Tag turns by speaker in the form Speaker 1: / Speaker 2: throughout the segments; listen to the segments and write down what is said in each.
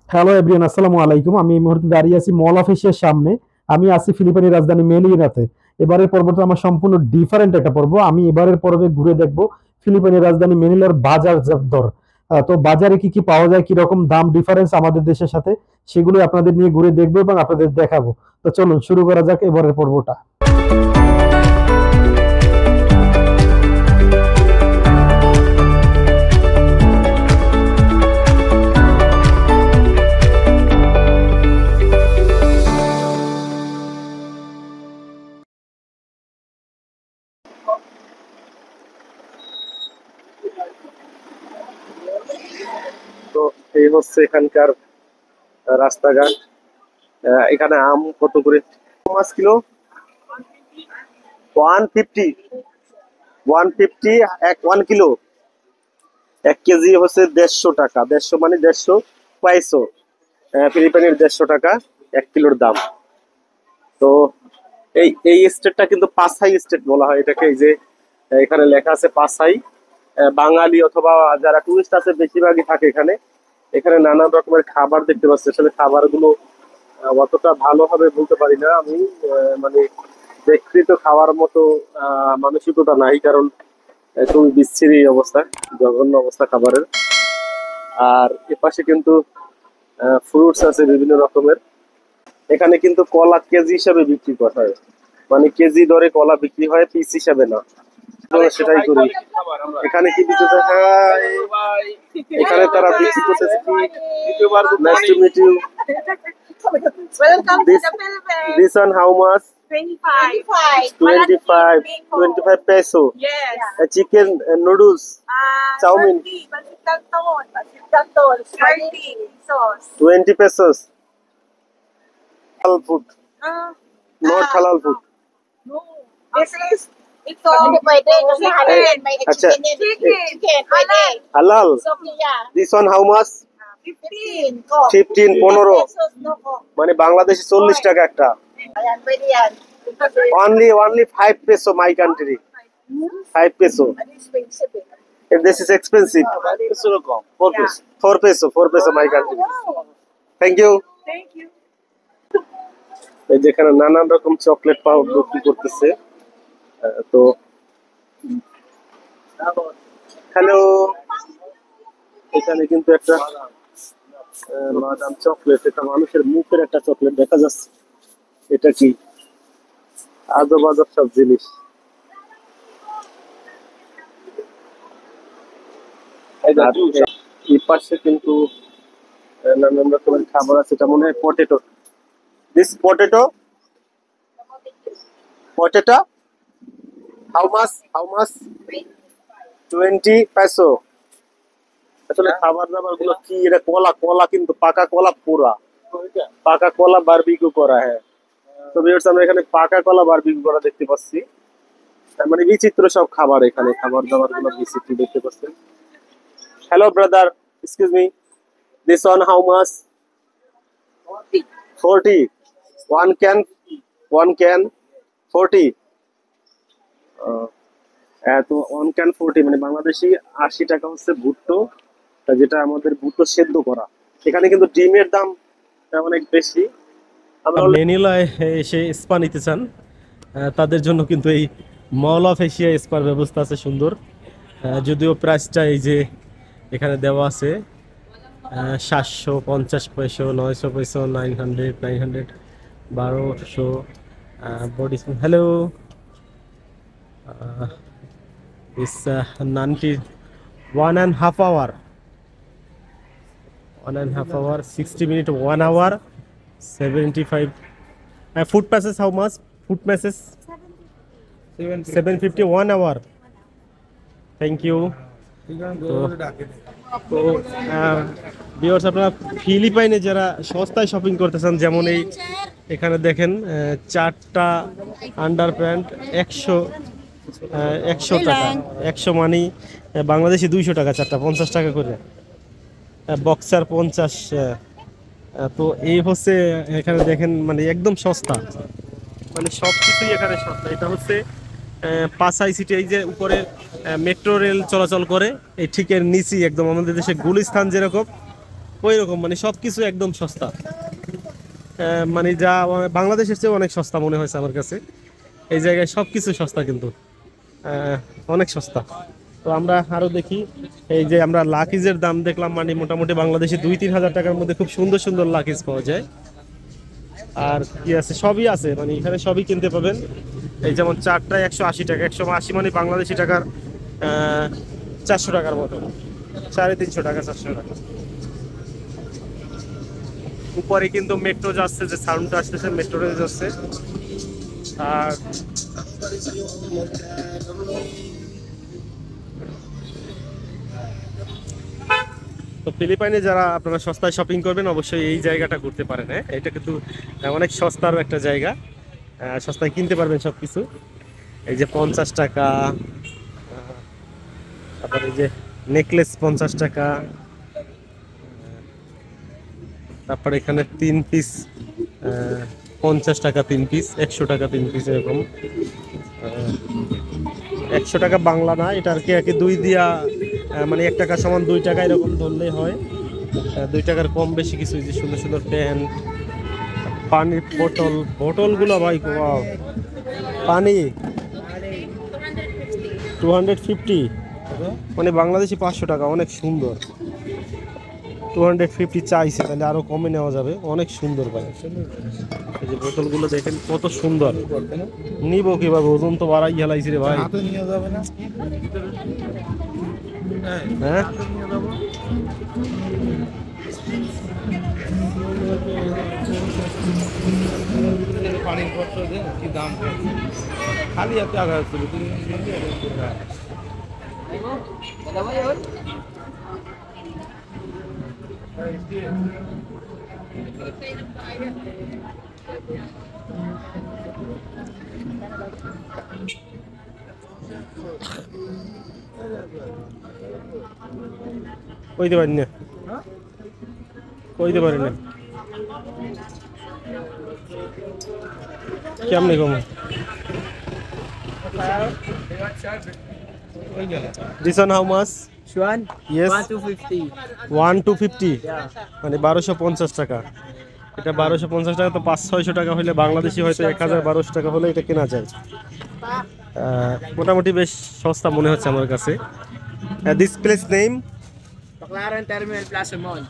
Speaker 1: Hello everyone, আসসালামু আলাইকুম। আমি এই মুহূর্তে দাঁড়িয়ে আছি মল অফ এশিয়ার সামনে। আমি আছি ফিলিপাইনের রাজধানী মেনিলাতে। এবারের পর্বটা আমার সম্পূর্ণ ডিফারেন্ট একটা পর্ব। আমি এবারের পর্বে ঘুরে দেখব ফিলিপাইনের রাজধানী মেনিলার বাজার দর। তো বাজারে কি কি পাওয়া যায়, কি রকম দাম ডিফারেন্স আমাদের দেশের সাথে, সেগুলো আপনাদের নিয়ে ঘুরে দেখবো এবং আপনাদের দেখাবো। তো চলুন শুরু করা যাক এবারের পর্বটা। তো এই হচ্ছে এখানকার রাস্তাঘাট। এখানে আম কত করে? 5 কিলো 150, 150 1 কিলো। 1 কেজি হচ্ছে 150 টাকা। 150 মানে 150 পয়সো। ফিলিপাইনের 150 টাকা 1 কিলোর দাম। তো এই এই স্টেটটা কিন্তু পাসাই স্টেট বলা হয় এটাকে। এই যে এখানে লেখা আছে পাসাই। বাঙালি অথবা যারা টুরিস্ট আছে বেশিরভাগই থাকে এখানে। এখানে নানান রকমের খাবার দেখতে পাচ্ছি। আসলে খাবারগুলো অতটা ভালো হবে বলতে পারি না আমি। মানে দেখতে তো খাওয়ার মতো মানসিকতা নাই, কারণ খুবই বিচ্ছিরি অবস্থা, জঘন্য অবস্থা খাবারের। আর এপাশে কিন্তু ফ্রুটস আছে বিভিন্ন রকমের। এখানে কিন্তু কলা কেজি হিসাবে বিক্রি করা হয়, মানে কেজি দরে কলা বিক্রি হয়, পিস হিসাবে না। আমরা সেটাই করি। এখানে কি বিক্রি হচ্ছে? হ্যাঁ, এখানে তারা বিক্রি করতেছে কি? Nice to meet you.
Speaker 2: Welcome to
Speaker 1: This
Speaker 2: the Philippines.
Speaker 1: this one how much?
Speaker 2: 25.
Speaker 1: 25, 25 peso.
Speaker 2: Yes.
Speaker 1: Chicken noodles, Chow mein.
Speaker 2: 30. Basit canton. Basit canton. 30 pesos.
Speaker 1: 20 pesos. Halal food,
Speaker 2: Ah,
Speaker 1: not halal food.
Speaker 2: no. This is ito.
Speaker 3: Hindi pwede kasi halal
Speaker 2: Chicken.
Speaker 3: yan. May
Speaker 1: Acha.
Speaker 3: chicken yan.
Speaker 2: Chicken.
Speaker 3: Chicken, pwede.
Speaker 1: Halal.
Speaker 3: It's okay, yeah.
Speaker 1: This one how much?
Speaker 2: 15.
Speaker 3: 15 ko.
Speaker 1: 15, 15
Speaker 3: pesos, no ko.
Speaker 1: মানে বাংলাদেশি 40 টাকা একটা।
Speaker 3: Ayan, pwede yan.
Speaker 1: Only 5 peso my country. 5 peso.
Speaker 3: Ano expensive eh.
Speaker 1: If this is expensive. 4 peso. 4 peso. 4 peso my country. Thank you.
Speaker 2: Thank you.
Speaker 1: এই যেখানে নানান রকম chocolate powder বিক্রি করতেছে। তো হ্যালো, এখানে কিন্তু একটা বাদাম চকলেট, এটা মানুষের মুখের একটা চকলেট দেখা যাচ্ছে। এটা কি আজব আজব সব জিনিস। আর এই পাশে কিন্তু নানান রকমের খাবার আছে। এটা মনে হয় potato. This potato, potato how much? 20 peso. আসলে খাবার দাবার গুলো কি? এটা কলা, কলা কিন্তু পাকা কলা, পুরা পাকা কলা বারবিকিউ করা। হ্যাঁ, তো ভিউয়ার্স আমরা এখানে পাকা কলা বারবিকিউ করা দেখতে পাচ্ছি। তার মানে বিচিত্র সব খাবার, এখানে খাবার দাবার গুলো বিচিত্র দেখতে পাচ্ছেন। Hello brother, excuse me, this one how much? 40। One can 40। তো 1 ক্যান 40 মানে বাংলাদেশি 80 টাকা হচ্ছে ভুট্টো, যেটা আমাদের ভুট্টো সেদ্ধ করা। এখানে কিন্তু ডিমের দাম অনেক বেশি। আমরা মেনিলায় এসে স্পা নিতে চান, তাদের জন্য কিন্তু এই মল অফ এশিয়া স্পার ব্যবস্থা আছে সুন্দর। যদিও প্রাইসটা এই যে এখানে দেওয়া আছে 750 পয়সা, 900 পয়সা, 900, 1200 body. Hello, it's 1.5 hour, 1.5 hour, 60 minutes, 1 hour, 75. Food passes how much? Food passes 750, 1 hour. Thank you. তো ভিউয়ার্স, আপনারা ফিলিপাইনে যারা সস্তায় শপিং করতে চান, যেমন এই এখানে দেখেন 4টা আন্ডার প্যান্ট 100 টাকা। 100 মানে বাংলাদেশি 200 টাকা 4টা, 50 টাকা করে। বক্সার 50। তো এই হচ্ছে এখানে দেখেন, মানে একদম সস্তা, মানে সব কিছুই এখানে সস্তা। এটা হচ্ছে পাসাই সিটি। এই যে উপরে মেট্রো রেল চলাচল করে, এই ঠিক এর নিচেই একদম আমাদের দেশে গুলিস্তান যেরকম ওই রকম মানে সবকিছু একদম সস্তা। মানে যা বাংলাদেশের চেয়ে অনেক সস্তা মনে হয়েছে আমার কাছে। এই জায়গায় সবকিছু সস্তা কিন্তু অনেক সস্তা। তো আমরা আরো দেখি, এই যে আমরা লাকিজের দাম দেখলাম, মানে মোটামুটি বাংলাদেশে 2-3 হাজার টাকার মধ্যে খুব সুন্দর সুন্দর লাকিজ পাওয়া যায়। আর কি আছে, সবই আছে, মানে এখানে সবই কিনতে পাবেন। এই যেমন চারটায় 180 টাকা, 180 মানে বাংলাদেশি টাকার 400 টাকার মতো, 350 টাকা, 400 টাকা। উপরে কিন্তু মেট্রো যাচ্ছে, যে সাউন্ডটা আসতেছে মেট্রো রেল যাচ্ছে। আর তো ফিলিপাইনে যারা আপনারা সস্তায় শপিং করবেন অবশ্যই এই জায়গাটা ঘুরতে পারেন। হ্যাঁ, এটা কিন্তু অনেক সস্তার একটা জায়গা, সস্তায় কিনতে পারবেন সবকিছু। এই যে 50 টাকা, তারপর এই যে নেকলেস 50 টাকা, তারপর এখানে 3 পিস 50 টাকা 3 পিস, 100 টাকা 3 পিস, এরকম 100 টাকা বাংলা না, এটা আর কি আর কি 2 দিয়া মানে 1 টাকা সমান 2 টাকা এরকম ধরলেই হয়। 2 টাকার কম বেশি কিছু। যে সুন্দর সুন্দর প্যান্ট, পানির বোতলগুলো ভাই, ওয়াও, পানি 250, মানে বাংলাদেশি 500 টাকা, অনেক সুন্দর। 250 চাইছে, তাহলে আরো কমে নেওয়া যাবে, অনেক সুন্দর ভাই। এই যে বোতলগুলো দেখেন কত সুন্দর। নিব কিভাবে, ওজন তো বাড়াই হেলাইছি রে ভাই। হ্যাঁ,
Speaker 4: পানির খরচ কি দাম, খালি হাতে আগা ছিল।
Speaker 1: কইতে পারি না, কইতে পারি না কেমনে কম। This one how much?
Speaker 2: Juan?
Speaker 1: Yes.
Speaker 2: 250.
Speaker 1: 1250,
Speaker 2: Yeah.
Speaker 1: মানে 1250 টাকা। এটা 1250 টাকা, তো 500-600 টাকা হলে বাংলাদেশি হয়তো 1000-1200 টাকা হলে এটা কেনা যায়। মোটামুটি বেশ সস্তা মনে হচ্ছে আমার কাছে। This place name
Speaker 2: Baclaran Terminal Plaza Mall.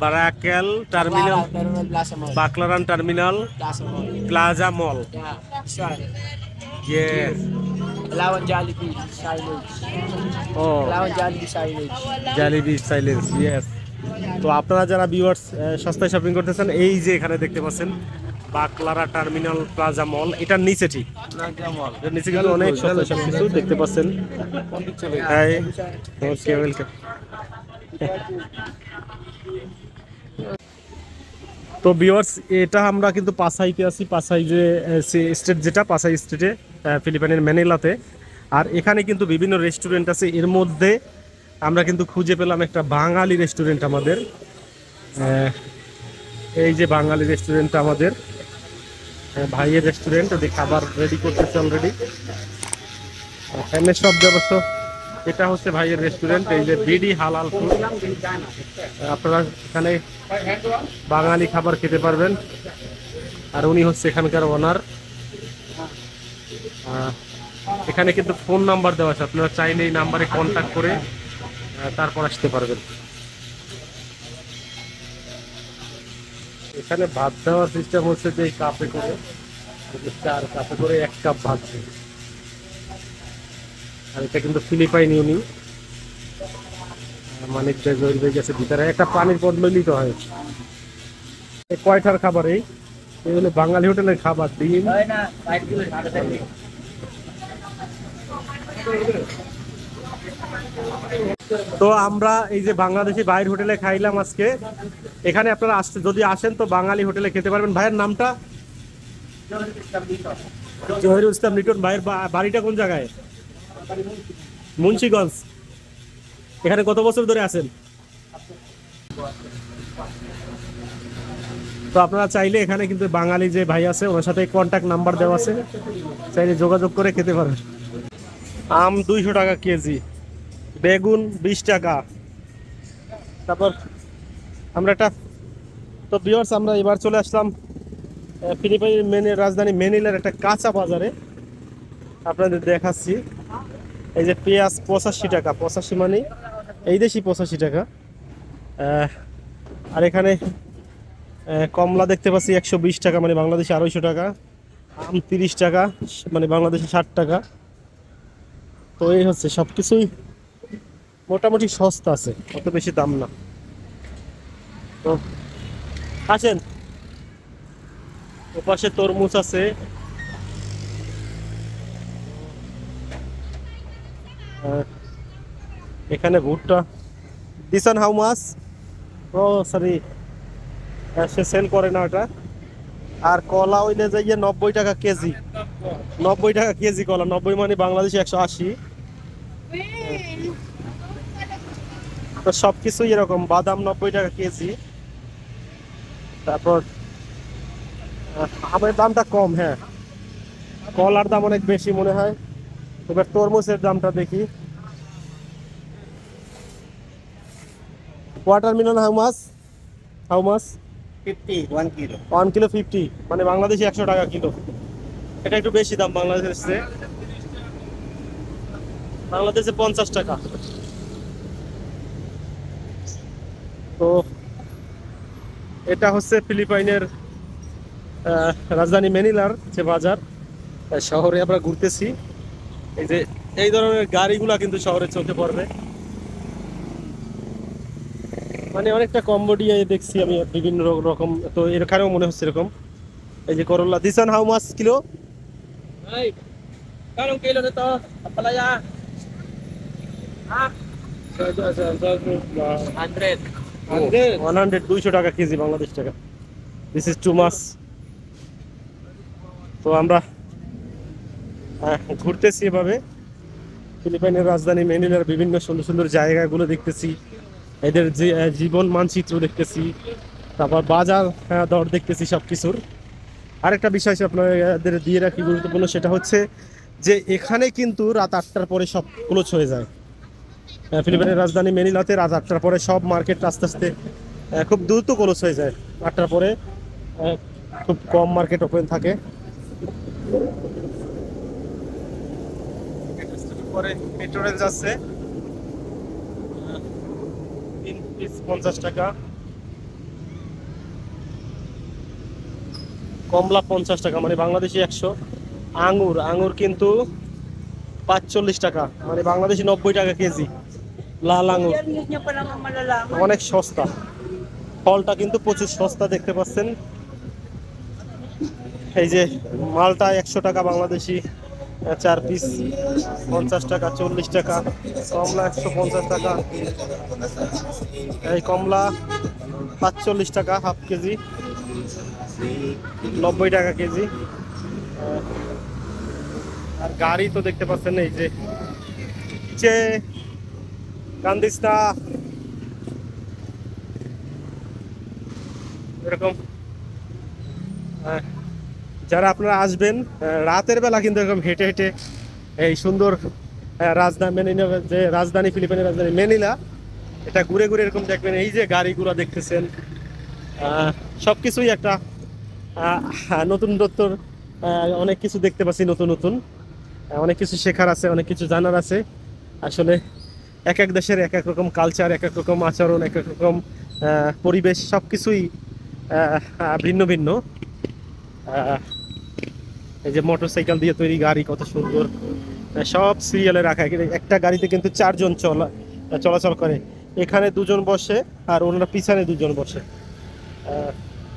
Speaker 1: Baclaran terminal,
Speaker 2: Baclaran Terminal Plaza Mall.
Speaker 1: Baclaran terminal
Speaker 2: Plaza Mall.
Speaker 1: Plaza mall.
Speaker 2: Yeah. This one.
Speaker 1: Yes.
Speaker 2: Palawan Jollibee signage.
Speaker 1: ও,
Speaker 2: Palawan Jollibee signage.
Speaker 1: Jollibee silence, yes. তো আপনারা যারা viewers সস্তায় shopping করতেছেন, এই যে এখানে দেখতে পাচ্ছেন বাকলারা টার্মিনাল প্লাজা মল, এটার নিচে, ঠিক এটার নিচে কিন্তু অনেক সস্তায় সব কিছু দেখতে পাচ্ছেন। হাই, ওকে, ওয়েলকাম। তো ভিউয়ার্স, এটা আমরা কিন্তু পাসাইতে আছি, পাসাই যে স্টেট, যেটা পাসাই স্টেটে ফিলিপাইনের ম্যানিলাতে। আর এখানে কিন্তু বিভিন্ন রেস্টুরেন্ট আছে, এর মধ্যে আমরা কিন্তু খুঁজে পেলাম একটা বাঙালি রেস্টুরেন্ট আমাদের। এই যে বাঙালি রেস্টুরেন্ট আমাদের, ভাইয়ের রেস্টুরেন্ট, ওদের খাবার রেডি করতেছে অলরেডি, এখানে সব ব্যবস্থা। এটা হচ্ছে ভাইয়ের রেস্টুরেন্ট, এই যে বিডি হালাল ফুড। আপনারা এখানে বাঙালি খাবার খেতে পারবেন। আর উনি হচ্ছে এখানকার ওনার। এখানে কিন্তু ফোন নাম্বার দেওয়া আছে, আপনারা চাইলে এই নাম্বারে কন্ট্যাক্ট করে তারপর আসতে পারবেন। এখানে ভাত দেওয়ার সিস্টেম হচ্ছে যে কাপে করে, 4 কাপে করে 1 কাপ ভাত দেয়। আর এটা কিন্তু ফিলিপাইন ইউনি, মানে গেছে ভিতরে একটা পানির পট লইলেই তো হয়। কয়টার খাবার এই হলো বাঙালি হোটেলের খাবার, ডিম। তো আমরা এই যে বাংলাদেশি ভাইয়ের হোটেলে খাইলাম আজকে। এখানে আপনারা আসতে যদি আসেন তো বাঙালি হোটেলে খেতে পারবেন। ভাইয়ের নামটা? জহিরুল ইসলাম লিটন। ভাইয়ের বাড়িটা কোন জায়গায়? মুন্সিগঞ্জ। এখানে কত বছর ধরে আছেন? তো আপনারা চাইলে এখানে কিন্তু বাঙালি যে ভাই আছে ওনার সাথে কন্ট্যাক্ট নাম্বার দেওয়া আছে, চাইলে যোগাযোগ করে খেতে পারেন। আম 200 টাকা কেজি, বেগুন 20 টাকা, তারপর আমরা একটা তো ভিউয়ার্স আমরা এবার চলে আসলাম ফিলিপাইনের রাজধানী ম্যানিলার একটা কাঁচা বাজারে। আপনাদের দেখাচ্ছি, এই যে পেঁয়াজ 85 টাকা, 85 মানে এই দেশি 85 টাকা। আর এখানে কমলা দেখতে পাচ্ছি 120 টাকা, মানে বাংলাদেশে 250 টাকা। আম 30 টাকা, মানে বাংলাদেশে 60 টাকা। তো এই হচ্ছে, সব কিছুই মোটামুটি সস্তা আছে, অত বেশি দাম না। তো আসেন, ওপাশে তরমুজ আছে। এখানে ভুট্টা। This one how much? Oh sorry, সে সেল করে না ওটা। আর কলা হইলে যাইয়ে 90 টাকা কেজি, 90 টাকা কেজি কলা। 90 মানে বাংলাদেশে 180। তো সবকিছুই এরকম, বাদাম 90 টাকা কেজি। তারপর আমের দামটা কম, হ্যাঁ, কলার দাম অনেক বেশি মনে হয়। এবার তরমুজের দামটা দেখি। Watermelon how much? How much?
Speaker 5: 50, 1 kilo.
Speaker 1: 1 kilo 50, মানে বাংলাদেশে 100 টাকা কিলো। এটা একটু বেশি দাম বাংলাদেশের চেয়ে। বাংলাদেশে 50 টাকা। তো এটা হচ্ছে ফিলিপাইনের রাজধানী ম্যানিলার যে বাজার। শহরে আমরা ঘুরতেছি, এই যে এই ধরনের গাড়িগুলা কিন্তু শহরে চোখে পড়বে। মানে অনেকটা কম্বোডিয়ায় দেখছি আমি বিভিন্ন রকম, তো এখানেও মনে হচ্ছে এরকম। এই যে করলা। This one how much kilo?
Speaker 4: Ay, kanong kilo nito? Apalaya. Ha? 100.
Speaker 1: 100, 200 টাকা কেজি, বাংলাদেশ টাকা। দিস ইজ টু মাছ। তো আমরা ঘুরতেছি এভাবে ফিলিপাইনের রাজধানী ম্যানিলার বিভিন্ন সুন্দর সুন্দর জায়গাগুলো দেখতেছি, এদের যে জীবন মানচিত্র দেখতেছি, তারপর বাজার দর দেখতেছি সব কিছুর। আরেকটা বিষয় আপনাদের দিয়ে রাখি গুরুত্বপূর্ণ, সেটা হচ্ছে যে এখানে কিন্তু রাত 8টার পরে সব ক্লোজ হয়ে যায়। ফিলিপাইনের রাজধানী ম্যানিলাতে রাত 8টার পরে সব মার্কেট আস্তে আস্তে খুব দ্রুত ক্লোজ হয়ে যায়। 8টার পরে খুব কম মার্কেট ওপেন থাকে। পরে মেট্রো রেল যাচ্ছে, 3 পিস 50 টাকা। কমলা 50 টাকা, মানে বাংলাদেশি 100। আঙ্গুর, আঙ্গুর কিন্তু 45 টাকা, মানে বাংলাদেশি 90 টাকা কেজি। লাল আঙ্গুর
Speaker 2: Yan, yun niya pa naman malalaman.
Speaker 1: অনেক সস্তা, ফলটা কিন্তু প্রচুর সস্তা দেখতে পাচ্ছেন। এই যে মালটা 100 টাকা বাংলাদেশি, 4 পিস 50 টাকা, 40 টাকা। কমলা 150 টাকা, এই কমলা 45 টাকা হাফ কেজি, 90 টাকা কেজি। আর গাড়ি তো দেখতে পাচ্ছেন, এই যে কান্দিস্তা এরকম। যারা আপনারা আসবেন রাতের বেলা, কিন্তু এরকম হেঁটে হেঁটে এই সুন্দর রাজধানী ফিলিপাইনের রাজধানী ম্যানিলা, এটা ঘুরে ঘুরে এরকম দেখবেন। এই যে গাড়িগুলো দেখতেছেন, সবকিছুই একটা নতুনত্বর, অনেক কিছু দেখতে পাচ্ছি, নতুন নতুন অনেক কিছু শেখার আছে, অনেক কিছু জানার আছে। আসলে এক এক দেশের এক এক রকম কালচার, এক এক রকম আচরণ, এক এক রকম পরিবেশ, সব কিছুই ভিন্ন ভিন্ন। এই যে মোটরসাইকেল দিয়ে তৈরি গাড়ি, কত সুন্দর, সব সিরিয়ালে রাখা। একটা গাড়িতে কিন্তু 4 জন চলাচল করে। এখানে 2 জন বসে, আর ওনারা পিছনে 2 জন বসে।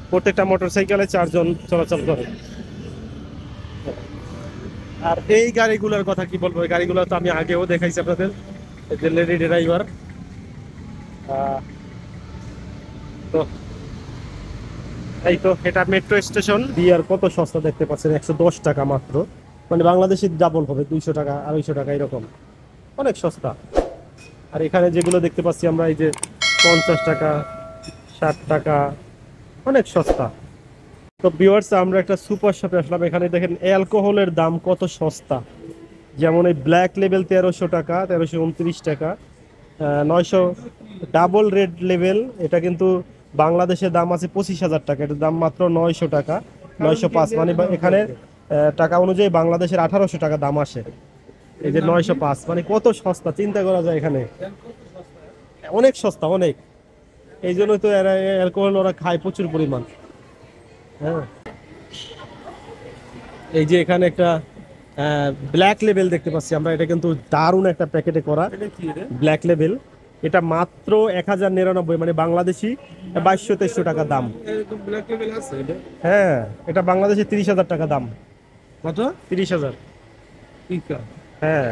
Speaker 1: প্রত্যেকটা মোটরসাইকেলে 4 জন চলাচল করে। আর এই গাড়িগুলোর কথা কি বলবো, এই গাড়িগুলো তো আমি আগেও দেখাইছি আপনাদের, এই যে লেডি ড্রাইভার। তো এই তো এটা মেট্রো স্টেশন। বিয়ার কত সস্তা দেখতে পাচ্ছেন, 110 টাকা মাত্র, মানে বাংলাদেশি ডাবল হবে, 200 টাকা 250 টাকা এরকম, অনেক সস্তা। আর এখানে যেগুলো দেখতে পাচ্ছি আমরা, এই যে 50 টাকা, 60 টাকা, অনেক সস্তা। তো ভিউয়ার্স, আমরা একটা সুপার শপে আসলাম। এখানে দেখেন অ্যালকোহলের দাম কত সস্তা। যেমন এই ব্ল্যাক লেভেল 1300 টাকা, 1329 টাকা। 900 ডাবল রেড লেভেল, এটা কিন্তু বাংলাদেশের দাম আছে 25,000 টাকা, এটার দাম মাত্র 900 টাকা, 905, মানে এখানে টাকা অনুযায়ী বাংলাদেশের 1800 টাকা দাম আসে। এই যে 905, মানে কত সস্তা চিন্তা করা যায়, এখানে অনেক সস্তা অনেক। এই জন্যই তো এরা অ্যালকোহল ওরা খায় প্রচুর পরিমাণ। হ্যাঁ, এই যে এখানে একটা ব্ল্যাক লেবেল দেখতে পাচ্ছি আমরা, এটা কিন্তু দারুণ একটা প্যাকেটে করা ব্ল্যাক লেবেল। এটা মাত্র 1099, মানে বাংলাদেশি 2200-2300 টাকা দাম।
Speaker 4: এরকম ব্ল্যাক লেভেল আছে এটা?
Speaker 1: হ্যাঁ, এটা বাংলাদেশে 30,000 টাকা দাম।
Speaker 4: কত?
Speaker 1: 30,000।
Speaker 4: ঠিক আছে।
Speaker 1: হ্যাঁ,